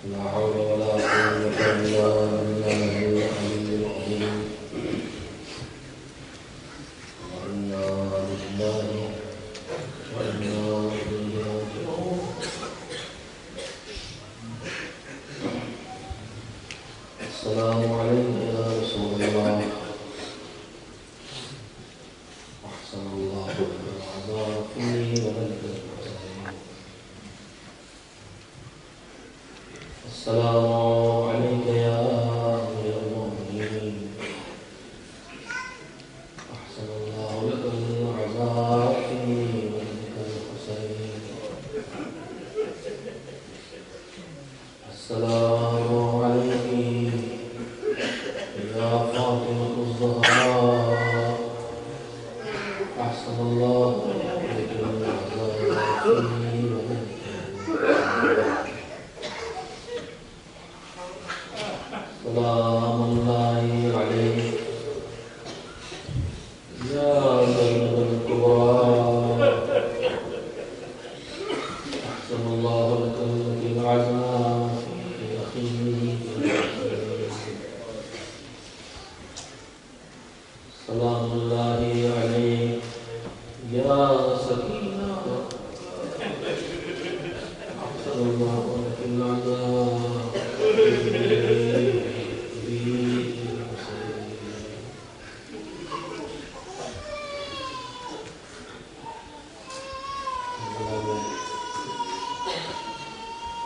لا حول ولا قوة إلا بالله العلي العظيم وإنا لله وإنا إليه راجعون السلام عليك يا رسول الله أحسن الله العذاب فيه وملك المرسلين السلام عليك يا أمير المؤمنين أحسن الله لك العذاب فيه وملك الحسين السلام عليك يا فاطمة الزهراء أحسن الله لك العذاب فيه وملك سلام الله عليك يا زينب الكبرى أحسن الله لك العزاء في أخيه سلام الله عليك يا سكينة أحسن الله لك العزاء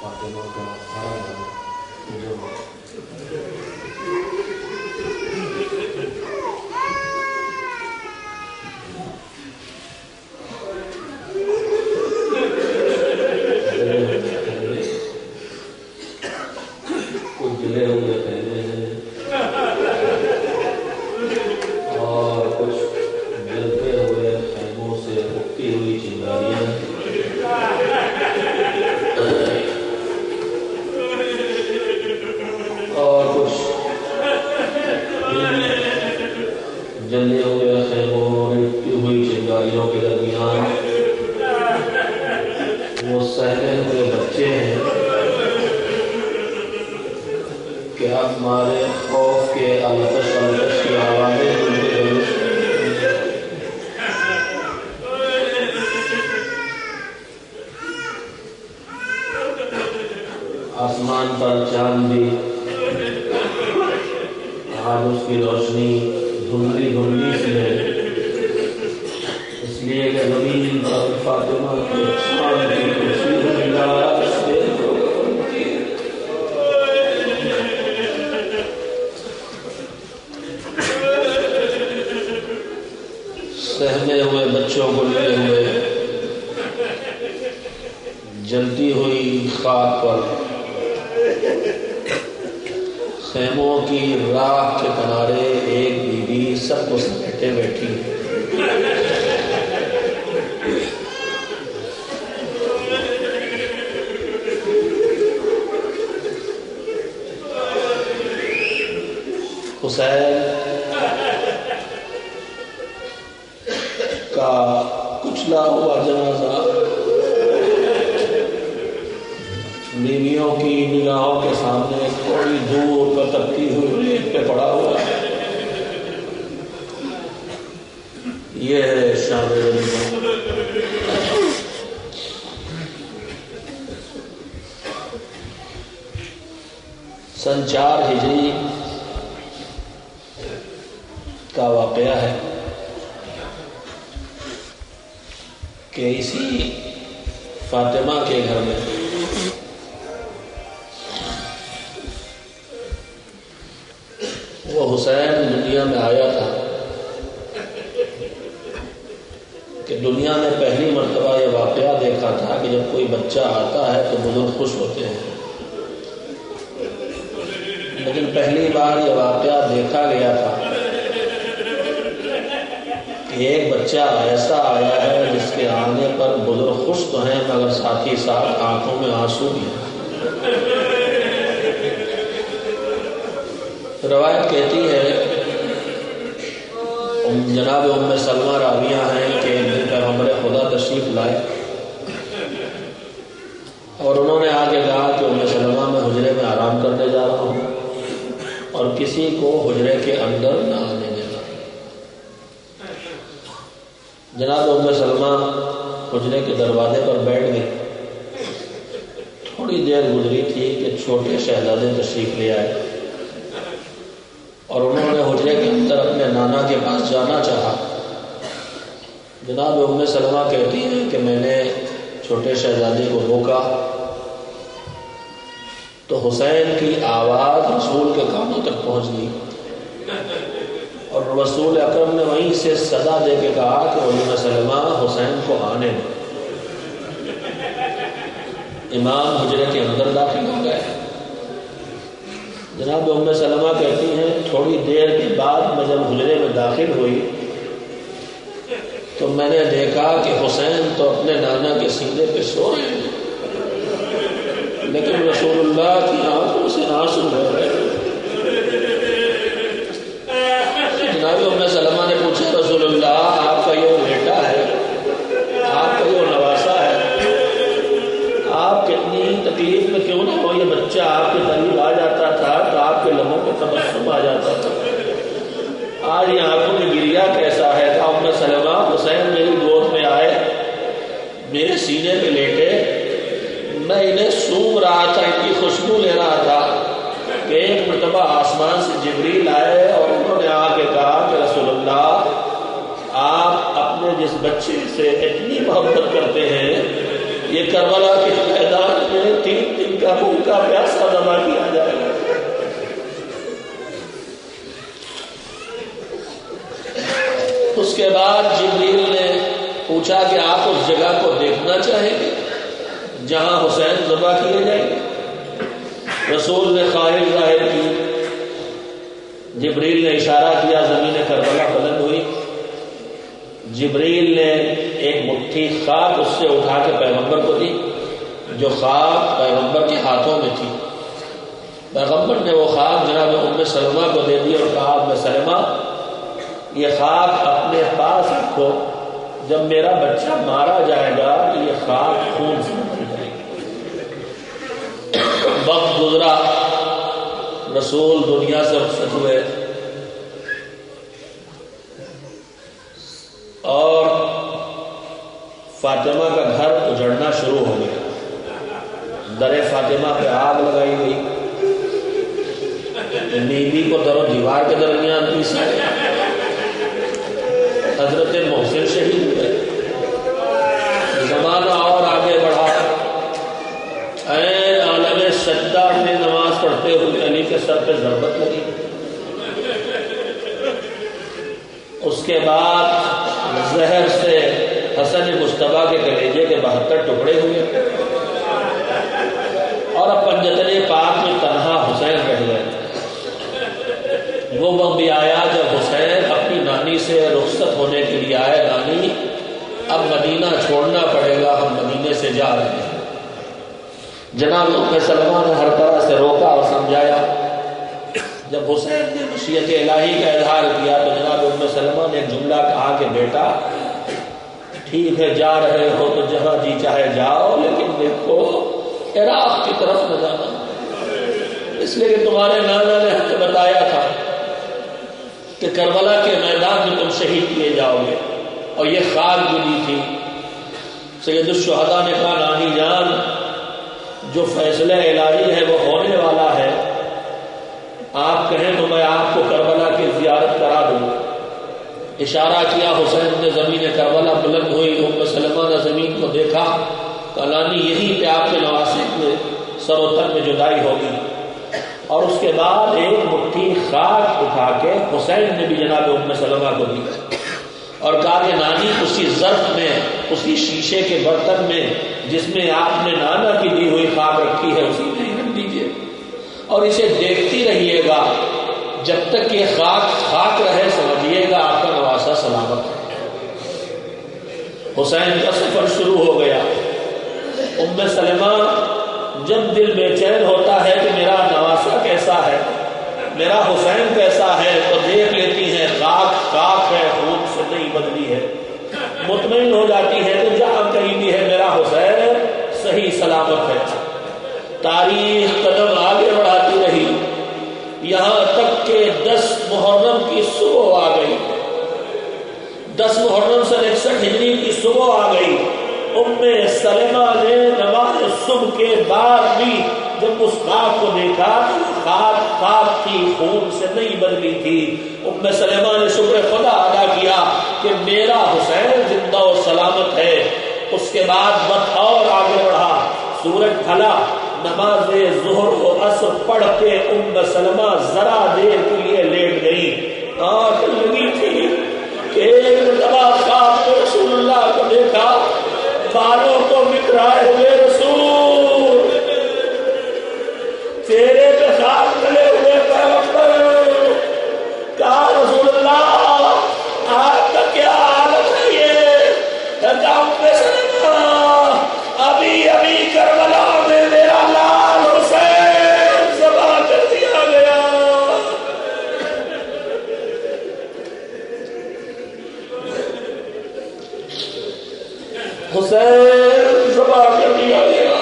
فاطمہ کا سارا جو کچھ جلے ہوئے پہلے ہیں اور کچھ جلتے ہوئے خیموں سے اٹھتی ہوئی چنگاریاں اور کچھ جلے ہوئے خیموں اور اٹھتی ہوئی چنگاریوں کے درمیان وہ سہنے ہوئے بچے ہیں کہ اب ہمارے خوف کے التش التش کی آوازیں سنتے ہوئے آسمان پر چاند بھی آج اس کی روشنی دھندلی دھندلی سی ہے، اس لیے کہ زمین پر فاطمہ کے چاند کی تصویر ملا سے سہنے ہوئے بچوں کو لیے ہوئے جلتی ہوئی خاک پر خیموں کی راہ کے کنارے ایک بی بی سب کو سمیٹے بیٹھی حسین کا کچلا ہوا جنازہ بیویوں کی نگاہوں کے سامنے تھوڑی دور پر تبتی ہوئی ریت پہ پڑا ہوا ہے۔ یہ ہے شان غنیمت۔ سن 4 ہجری کا واقعہ ہے کہ اسی فاطمہ کے گھر میں وہ حسین دنیا میں آیا تھا کہ دنیا میں پہلی مرتبہ یہ واقعہ دیکھا تھا کہ جب کوئی بچہ آتا ہے تو بزرگ خوش ہوتے ہیں، لیکن پہلی بار یہ واقعہ دیکھا گیا تھا کہ ایک بچہ ایسا آیا ہے جس کے آنے پر بزرگ خوش تو ہیں مگر ساتھ ہی ساتھ آنکھوں میں آنسو بھی ہیں۔ روایت کہتی ہے جناب ام سلمہ راویہ ہیں کہ پیغمبر خدا تشریف لائے اور انہوں نے آگے کہا کہ ام سلمہ میں حجرے کسی کو حجرے کے اندر نہ آنے دینا۔ جناب ام سلمہ حجرے کے دروازے پر بیٹھ گئی۔ تھوڑی دیر گزری تھی کہ چھوٹے شہزادے تشریف لے آئے اور انہوں نے حجرے کے اندر اپنے نانا کے پاس جانا چاہا۔ جناب ام سلمہ کہتی ہیں کہ میں نے چھوٹے شہزادے کو روکا تو حسین کی آواز رسول کے کانوں تک پہنچ گئی اور رسول اکرم نے وہیں سے صدا دے کے کہا کہ ام سلمہ حسین کو آنے دو۔ امام حجرے کے اندر داخل ہو گئے۔ جناب ام سلمہ کہتی ہیں تھوڑی دیر کے بعد میں جب حجرے میں داخل ہوئی تو میں نے دیکھا کہ حسین تو اپنے نانا کے سینے پہ سو رہے ہیں، لیکن رسول اللہ کی آنکھوں سے آنسو بہ رہے ہیں۔ جناب ام سلمہ نے پوچھا رسول اللہ آپ کا یہ بیٹا ہے، آپ کا یہ نواسا ہے، آپ کتنی تکلیف میں کیوں نہ ہو، یہ بچہ آپ کے قریب آ جاتا تھا تو آپ کے لبوں پہ تبسم آ جاتا تھا، آج یہ آنکھوں میں گریا کیسا ہے؟ کہا ام سلمہ حسین میری گود میں آئے، میرے سینے پہ لیٹے، میں انہیں سونگ رہا تھا، ان کی خوشبو لے رہا تھا کہ ایک مرتبہ آسمان سے جبریل آئے اور انہوں نے آ کے کہا کہ رسول اللہ آپ اپنے جس بچے سے اتنی محبت کرتے ہیں یہ کربلا کے میدان میں 3 دن کا بھوکا پیاسا ذبح کیا جائے گا۔ اس کے بعد جبریل نے پوچھا کہ آپ اس جگہ کو دیکھنا چاہیں گے جہاں حسین ذبح کیے جائیں گے؟ رسول نے خواہش ظاہر کی، جبریل نے اشارہ کیا، زمین کربلا بلند ہوئی، جبریل نے ایک مٹھی خاک اس سے اٹھا کے پیغمبر کو دی، جو خاک پیغمبر کے ہاتھوں میں تھی۔ پیغمبر نے وہ خاک جناب ام سلمہ کو دے دی اور کہا ام سلمہ یہ خاک اپنے پاس رکھو، جب میرا بچہ مارا جائے گا تو یہ خاک خون سے بھر جائے گی۔ وقت گزرا، رسول دنیا سے رخصت ہوئے اور فاطمہ کا گھر اجڑنا شروع ہو گیا، در فاطمہ پہ آگ لگائی گئی، بیوی کو در و دیوار کے درمیان پیسا گیا، حضرت محسن شہید ہوئے، زمانہ اور آگے بڑھا، عین عالم سجدہ میں نماز پڑھتے ہوئے علی کے سر پہ ضربت لگی۔ اس کے بعد زہر سے حسن مجتبیٰ کے کلیجے کے 72 ٹکڑے ہوئے اور اب پنجتن پاک میں تنہا حسین رہ گئے۔ وہ وقت بھی آیا جب حسین اپنی نانی سے رخصت ہونے کے لیے آئے، نانی اب مدینہ چھوڑنا پڑے گا، ہم مدینے سے جا رہے ہیں۔ جناب ام سلمہ نے ہر طرح سے روکا اور سمجھایا۔ جب حسین نے مشیت الہی کا اظہار کیا تو جناب ام سلمہ نے ایک جملہ کہا کہ بیٹا ٹھیک ہے جا رہے ہو تو جہاں جی چاہے جاؤ، لیکن دیکھو عراق کی طرف نہ جانا، اس لیے کہ تمہارے نانا نے ہمیں بتایا تھا کہ کربلا کے میدان میں تم شہید کیے جاؤ گے، اور یہ خاک ملی تھی۔ سید الشہداء نے کہا نانی جان جو فیصلہ الہی ہے وہ ہونے والا ہے، آپ کہیں تو میں آپ کو کربلا کی زیارت کرا دوں۔ اشارہ کیا، حسین نے زمین کربلا بلند ہوئی، ام سلمہ نے زمین کو دیکھا، کہا نانی یہیں پہ آپ کے نواسے میں سر و تن میں جدائی ہوگی۔ اور اس کے بعد ایک مٹھی خاک اٹھا کے حسین نے بھی جناب ام سلمہ کو دی اور کہا کہ نانی اسی ظرف میں، اسی شیشے کے برتن میں جس میں آپ نے نانا کی دی ہوئی خاک رکھی ہے اسی میں رکھ دیجیے اور اسے دیکھتی رہیے گا، جب تک یہ خاک رہے سمجھیے گا آپ کا نواسا سلامت ہے۔ حسین کا سفر شروع ہو گیا۔ ام سلمہ جب دل بے چین ہوتا ہے کہ میرا نواسا کیسا ہے، میرا حسین کیسا ہے، تو دیکھ لیتی ہیں خاک ہے، خون سے نہیں بدلی ہے، مطمئن ہو جاتی ہے کہ جہاں کہیں بھی ہے میرا حسین صحیح سلامت ہے۔ تاریخ قدم آگے بڑھاتی رہی، یہاں تک کہ 10 محرم کی صبح آ گئی، 10 محرم سن 61 ہجری کی صبح آ گئی۔ ام سلمہ نے نماز صبح کے بعد بھی جب اس خواب کو دیکھا تو خواب کی خون سے نہیں بدلی تھی۔ ام سلمہ نے شکر خدا ادا کیا کہ میرا حسین زندہ و سلامت ہے۔ اس کے بعد وقت اور آگے بڑھا، سورج ڈھلا، نماز ظہر و عصر پڑھ کے ام سلمہ ذرا دیر کے لیے لیٹ گئی۔ آنکھ لگی تھی کہ ایک مرتبہ خواب میں رسول اللہ کو دیکھا، بالوں کو بکھرائے ہوئے رسول، چہرے پہ خاک ڈلے ہوئے پیغمبر، کہا رسول اللہ آپ کا کیا حالت ہے؟ یہ ام سلمہ ابھی ابھی کربلا میں میرا لال حسین ذبح کر دیا گیا۔ حسین ذبح کر دیا گیا۔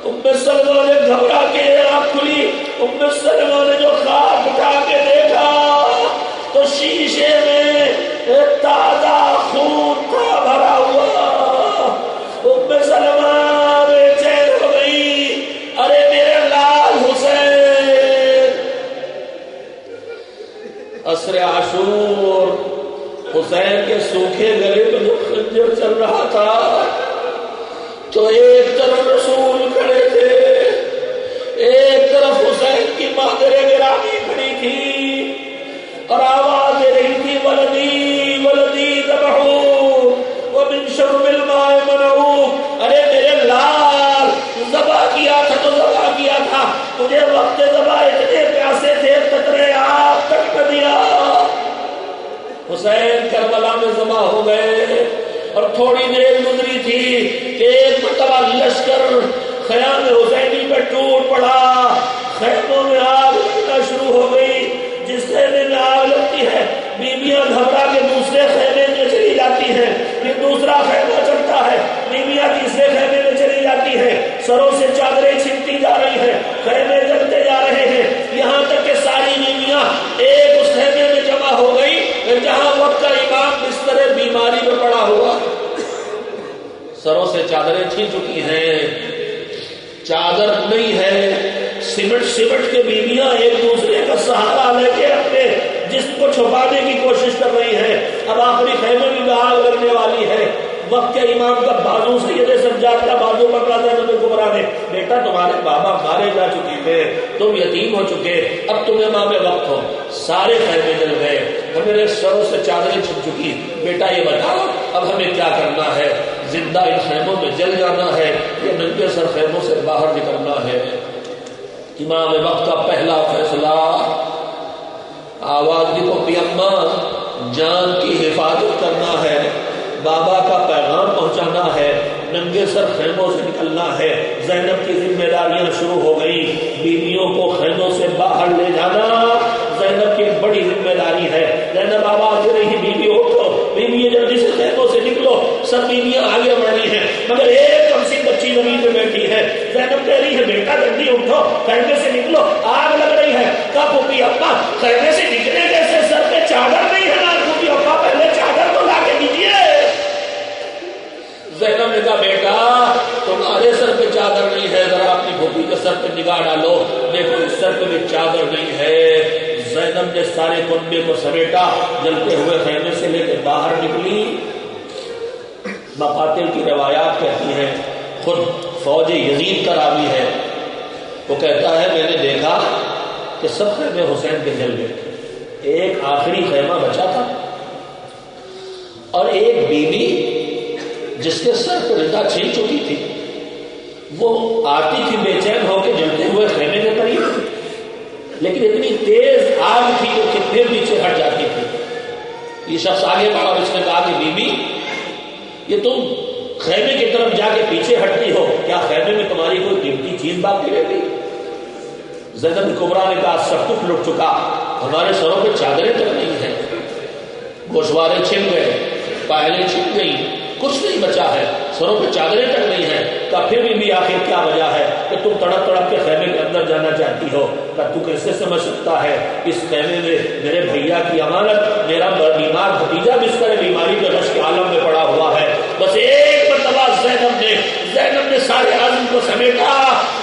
ام سلمہ نے گھبرا کے آنکھ کھلی، ام سلمہ نے جو خواب اٹھا کے دیکھا تو شیشے میں ایک تازہ خون تھا بھرا ہوا۔ ام سلمہ بے چین ہو گئی، ارے میرے لال حسین۔ عصر عاشور حسین کے سوکھے گلے میں جو خنجر چل رہا تھا تو ایک طرف رسول کھڑے تھے، ایک طرف حسین کی مادر گرامی کھڑی تھی اور آواز دے رہی تھی ولدی ولدی ذبحوا ومن شرب الماء منعوا۔ ارے میرے لال ذبح کیا تھا تو ذبح کیا تھا، مجھے وقت ذبح اتنے پیاسے تھے قطرے آپ تک نہ دیا۔ حسین کربلا میں ذبح ہو گئے اور تھوڑی دیر گزری تھی کہ ایک مرتبہ لشکر خیام حسینی پہ ٹوٹ پڑا، خیموں میں آگ لگنا شروع ہو گئی۔ جس خیمے میں آگ لگتی ہے بیویاں گھبرا کے دوسرے خیمے میں چلی جاتی ہیں، پھر دوسرا خیمہ چلتا ہے، بیویاں تیسرے خیمے میں چلی جاتی ہیں، سروں سے چادریں چھنتی جا رہی ہیں، خیمے جلتے جا رہے ہیں، یہاں تک کہ ساری بیویاں ایک اس خیمے میں جمع ہو گئی جہاں وقت کا امام بستر بیماری میں پڑا ہوا، سروں سے چادریں چھن چکی ہیں، چادر نہیں ہے، سمٹ کے بیویاں ایک دوسرے کا سہارا لے کے اپنے جسم کو چھپانے کی کوشش کر رہی ہیں۔ اب آخری خیمے میں آگ لگنے والی ہے، وقت کے امام کا بازو سید سجاد کا بازو پکڑا زینب کبریٰ نے، بیٹا تمہارے بابا مارے جا چکے تھے، تم یتیم ہو چکے، اب تم امام وقت ہو۔ سارے خیمے جل گئے اور میرے سروں سے چادریں چھن چکی، بیٹا یہ بتاؤ اب ہمیں کیا کرنا ہے؟ زندہ ان خیموں میں جل جانا ہے یا ننگے سر خیموں سے باہر نکلنا ہے؟ امام وقت کا پہلا فیصلہ، آواز دی کو پیما جان کی حفاظت کرنا ہے، بابا کا پیغام پہنچانا ہے، ننگے سر خیموں سے نکلنا ہے۔ زینب کی ذمہ داریاں شروع ہو گئی، بیویوں کو خیموں سے باہر لے جانا زینب کی بڑی ذمہ داری ہے۔ زینب آواز دے رہی ہے بیوی اٹھو، بیوی جلدی سے خیموں سے نکلو، سب بیویاں آگے بڑھ رہی ہیں مگر ایک کم سی بچی زمین پہ بیٹھی ہے۔ زینب کہہ رہی ہے بیٹا جلدی اٹھو، خیمے سے نکلو، آگ لگ رہی ہے۔ کہا پھوپھی ابا خیمے سے نکلے جیسے سر پہ چادر نہیں ہے نا، پھوپھی ابا پہلے چادر تو لا کے دیجیے۔ زینب نے کہا بیٹا تمہارے سر پہ چادر نہیں ہے، ذرا اپنی پھوپھی کے سر پہ نگاہ ڈالو، دیکھو اس سر پہ بھی چادر نہیں ہے۔ زینب نے سارے کنبے کو سمیٹا، جلتے ہوئے خیمے سے لے کے باہر نکلی۔ مقاتل کی روایات کہتی ہیں، خود فوج یزید کا راوی ہے، وہ کہتا ہے میں نے دیکھا کہ سب خیمے حسین کے جل گئے، ایک آخری خیمہ بچا تھا اور ایک بیوی جس کے سر پر ردا چھن چکی تھی وہ آتی تھی بے چین ہو کے جلتے ہوئے خیمے کے قریب، لیکن اتنی تیز آگ تھی کہ کتنے پیچھے ہٹ جاتی تھی۔ یہ شخص آگے بڑھا اور اس نے کہا کہ بی بی یہ تم خیمے کی طرف جا کے پیچھے ہٹتی ہو، کیا خیمے میں تمہاری کوئی قیمتی چیز باقی رہ گئی؟ زینب کبریٰ نے کہا سب کچھ لٹ چکا، ہمارے سروں پہ چادریں تک نہیں ہیں، گوشوارے چھن گئے، پائلیں چھن گئی، کچھ نہیں بچا ہے، سروں پہ چادریں تک نہیں ہیں۔ کا پھر بھی آخر کیا وجہ ہے؟ کہ تم تڑپ تڑپ کے خیمے کے اندر جانا چاہتی ہو، تو کیسے سمجھ سکتا ہے اس خیمے میں میرے بھیا کی امانت، میرا بیمار بھتیجا بستر بیماری کے رش کے عالم میں پڑا ہوا ہے۔ بس ایک مرتبہ زینب نے سارے عزم کو سمیٹا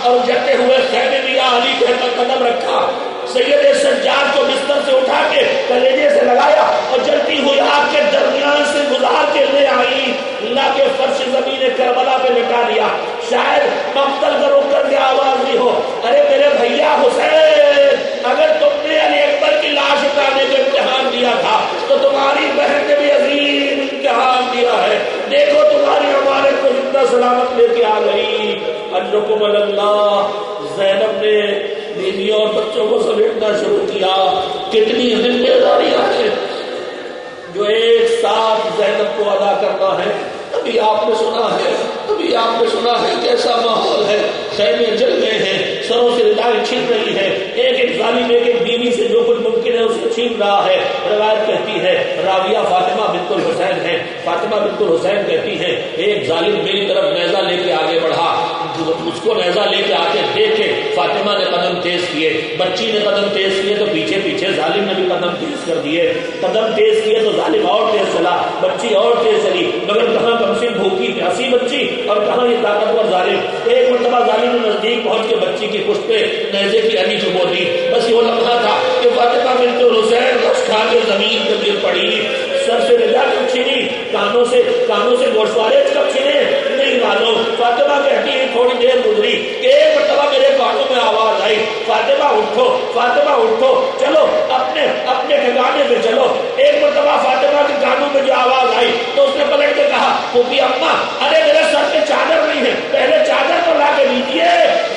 اور جلتے ہوئے خیمے میں یا علی کہتا قدم رکھا، سید سجاد کو بستر سے اٹھا کے کلیجے سے لگایا اور جلتی ہوئی آگ کے درمیان سے گزار کے لے آئی، لا کے فرش زمین کربلا پہ لٹا دیا۔ شاید مقتل کا رک کر کے آواز نہیں ہو، ارے میرے بھیا حسین، اگر تم نے علی اکبر کی لاش اٹھانے کا امتحان دیا تھا تو تمہاری بہن نے بھی عظیم امتحان دیا ہے، دیکھو تمہاری امانت کو زندہ سلامت لے کے آ گئی۔ اجرکم اللہ۔ زینب نے بیویوں اور بچوں کو سمیٹنا شروع کیا۔ کتنی ذمہ داریاں ہیں جو ایک ساتھ زینب کو ادا کرنا ہے۔ ابھی آپ نے سنا ہے کیسا ماحول ہے، خیمے جل گئے ہیں، سروں سے ردائیں چھن رہی ہے، ایک ظالم ایک بیوی سے جو کچھ ممکن ہے اسے چھین رہا ہے۔ روایت کہتی ہے، راویہ فاطمہ بنت الحسین ہے، فاطمہ بنت الحسین کہتی ہے ایک ظالم میری طرف نیزہ لے کے آگے بڑھا، اس کو نیزہ لے کے آتے دیکھ کے فاطمہ نے قدم تیز کیے، بچی نے قدم تیز کیے تو پیچھے پیچھے ظالم نے بھی قدم تیز کر دیے، قدم تیز کیے تو ظالم اور تیز چلا، بچی اور تیز چلی، مگر کہاں کمسن بھوکی پیاسی بچی اور کہاں یہ طاقتور ظالم۔ ایک مرتبہ ظالم نے نزدیک پہنچ کے بچی کی پشت پہ نیزے کی علی چبو دی۔ بس یہ لمحہ تھا کہ فاطمہ بنت الحسین رش کھا کے زمین پہ گر پڑی، سر سے رضا کب چھینی، کانوں سے گوشوارے کب چھینے نہیں معلوم۔ فاطمہ کہتی ہے تھوڑی دیر گزری کہ ایک مرتبہ میرے کانوں میں آواز آئی، فاطمہ اٹھو، چلو اپنے ٹھکانے پہ چلو۔ ایک مرتبہ فاطمہ کے کانوں میں جو آواز آئی تو اس نے پلٹ کے کہا، پھوپھی اماں، ارے میرے سر پہ چادر نہیں ہے، پہلے چادر تو لا کے دیجیے۔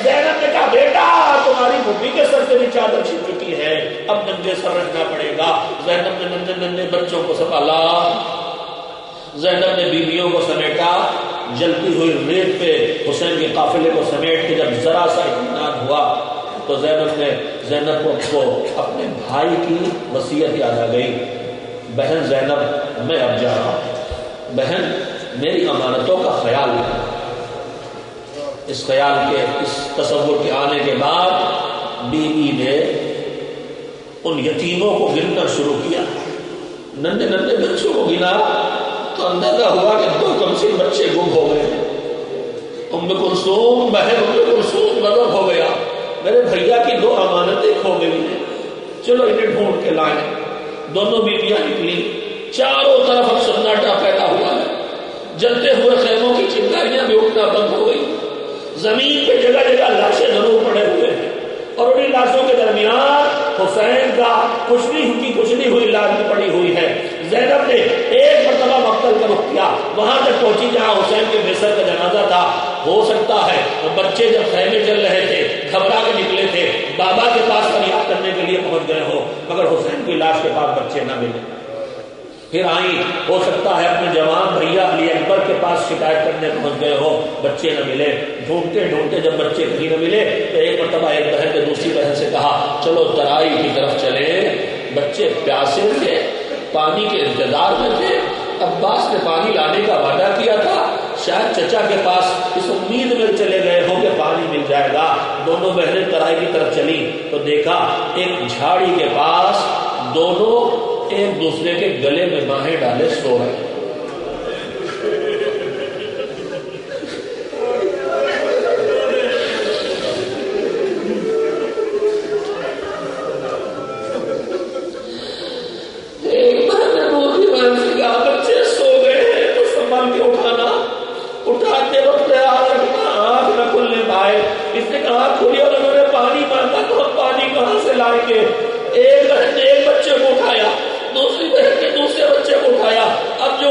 زینب نے کہا، بیٹا تمہاری پھوپھی کے سر سے بھی چادر چھن چکی ہے، اب ننگے سر رکھنا پڑے گا۔ زینب نے ننگے بچوں کو سنبھالا، زینب نے بیویوں کو سمیٹا، جلتی ہوئی ریت پہ حسین کے قافلے کو سمیٹ کے جب ذرا سا اطمینان ہوا تو زینب کو اپنے بھائی کی وصیت یاد آ گئی، بہن زینب میں اب جا رہا ہوں، بہن میری امانتوں کا خیال رکھنا۔ اس خیال کے، اس تصور کے آنے کے بعد بیوی نے ان یتیموں کو گننا شروع کیا، ننھے بچوں کو گنا تو اندازہ ہوا کہ 2 کمسن بچے گم ہو گئے۔ ام کلثوم غضب ہو گیا، میرے بھیا کی 2 امانتیں کھو گئی ہیں، چلو انہیں ڈھونڈ کے لائیں۔ دونوں بیویاں نکلی، چاروں طرف اب سناٹا پیدا ہوا ہے، جلتے ہوئے خیموں کی چنگاریاں بھی اٹھنا بند ہو گئی، زمین پہ جگہ جگہ لاشیں ضرور پڑے ہوئے ہیں، اور انہیں لاشوں کے درمیان حسین کا کچھ نہیں ہوئی لاش بھی پڑی ہوئی ہے۔ زینب نے ایک مرتبہ مقتل کا رخ کیا، وہاں تک پہنچی جہاں حسین کے بستر کا جنازہ تھا۔ ہو سکتا ہے بچے جب خیمے چل رہے تھے گھبرا کے نکلے تھے، بابا کے پاس فریاد کرنے کے لیے پہنچ گئے ہو، مگر حسین کی لاش کے پاس بچے نہ ملے۔ پھر آئی، ہو سکتا ہے اپنے جوان بھیا علی اکبر کے پاس شکایت کرنے پہنچ گئے ہو، بچے نہ ملے۔ ڈھونڈتے جب بچے کہیں نہ ملے تو ایک مرتبہ ایک بہن نے دوسری بہن سے کہا، چلو ترائی کی طرف چلیں، بچے پیاسے تھے، پانی کے انتظار میں تھے، عباس نے پانی لانے کا وعدہ کیا تھا، شاید چچا کے پاس اس امید میں چلے گئے ہو کہ پانی مل جائے گا۔ دونوں بہنیں ترائی کی طرف چلی تو دیکھا ایک جھاڑی کے پاس دونوں ایک دوسرے کے گلے میں باہیں ڈالے سو رہے ہیں۔ ایک بہن نے دوسری بہن سے کہا، بچے سو گئے ہیں تو سنبھال کے اٹھاتے وقت یاد رکھنا آنکھ نہ کھلنے پائے۔ اس نے کہا کھلی اور انہوں نے پانی مانگا تو ہم پانی کہاں سے لائیں گے۔ ایک بہن نے ایک بچے کو اٹھایا، دوسری بہن نے دوسرے بچے کو اٹھایا، اب جو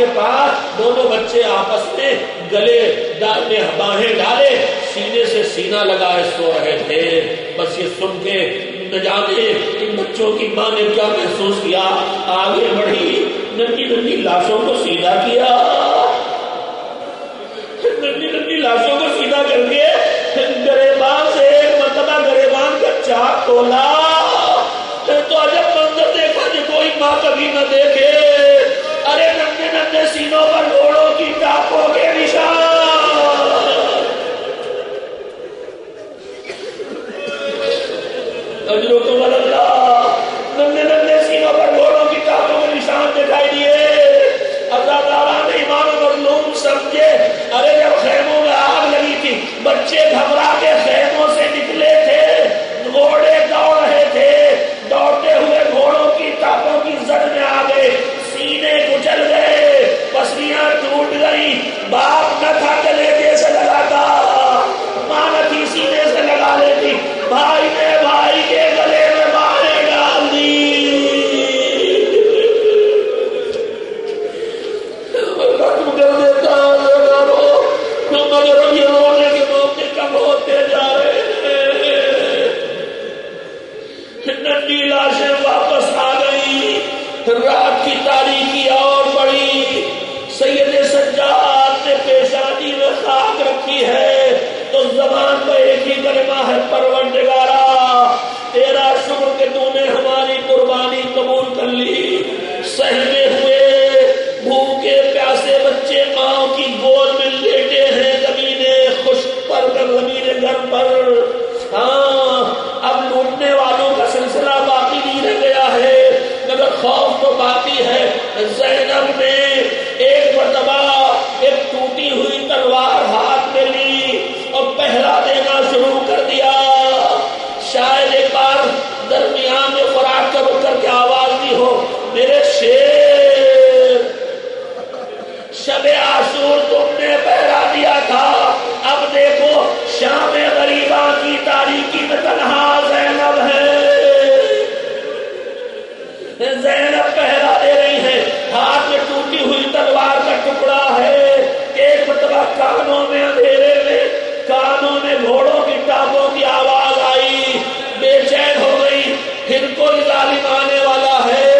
کے پاس دونوں بچے آپس میں گلے میں باہیں ڈالے سینے سے سینہ لگائے سو رہے تھے. بس یہ سن کے نہ جانے ان بچوں کی ماں نے کیا محسوس کیا. آگے بڑھی ننھی ننھی لاشوں کو سیدھا کیا, ننھی ننھی لاشوں کو سیدھا کر کے گریبان سے ایک مرتبہ گریبان کا چاک کھولا تو عجب منظر دیکھا جو کوئی ماں کبھی نہ دیکھے. ارے ننھے ننھے سینوں پر گھوڑوں کی ٹاپوں کے نشان. اجرکم اللہ, ننھے ننھے سینوں پر گھوڑوں کی ٹاپوں کے نشان دکھائی دیے. عزاداران ایمان و مظلوم سمجھے. ارے جب خیموں میں آگ لگی تھی بچے گھبرا کے خیموں سے نکلے تھے, گھوڑے دوڑ رہے تھے, دوڑتے ہوئے گھوڑوں کی ٹاپوں کی زد میں آ گئے, سینے کچل گئے, پسلیاں ٹوٹ گئی. باپ نہ تھا کلیجے سے لگاتا, ماں نہ تھی سینے سے لگا لیتی, بھائی نے بھائی کے گلے میں باہیں ڈال دی. ختم کر دیتا مگر اب یہ رونے کے موقع کم ہوتے جا رہے ہیں. ننھی لاشیں واپس آ گئی. رات کی تاریکی اور بڑی. سید سجاد نے پیشانی میں خاک رکھی ہے تو زبان پر ایک ہی کلمہ ہے, پروردگارا تیرا شکر کہ تو نے ہماری قربانی قبول کر لی. سہمے ہوئے بھوکے پیاسے بچے ماں کی گود میں لیٹے ہیں زمین خشک پر, زمین گھر پر. ہاں اب لوٹنے والوں کا سلسلہ باقی نہیں رہ گیا ہے مگر خوف تو باقی ہے. زینب نے ایک مرتبہ ایک ٹوٹی ہوئی تلوار ہاتھ میں لی اور پہرا دینا شروع کر دیا. شاید ایک بار درمیان میں خوراک کا رک کر کے آواز دی ہو, میرے شیر شب عاشور تم نے پہرا دیا تھا, اب دیکھو شام غریبہ کی تاریکی میں تنہا زینب ہے. زینب پہرا دے رہی ہے, ہاتھ میں ٹوٹی ہوئی تلوار کا ٹکڑا ہے. ایک مرتبہ کانوں میں اندھیرے میں کانوں میں گھوڑوں کی ٹاپوں کی آواز آئی, بے چین ہو گئی. پھر کوئی ظالم آنے والا ہے.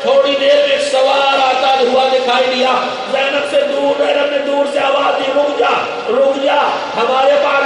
تھوڑی دیر میں ایک سوار آتا ہوا دکھائی دیا. زینب سے دور, زینب نے دور سے آواز دی, رک جا رک جا, ہمارے پاس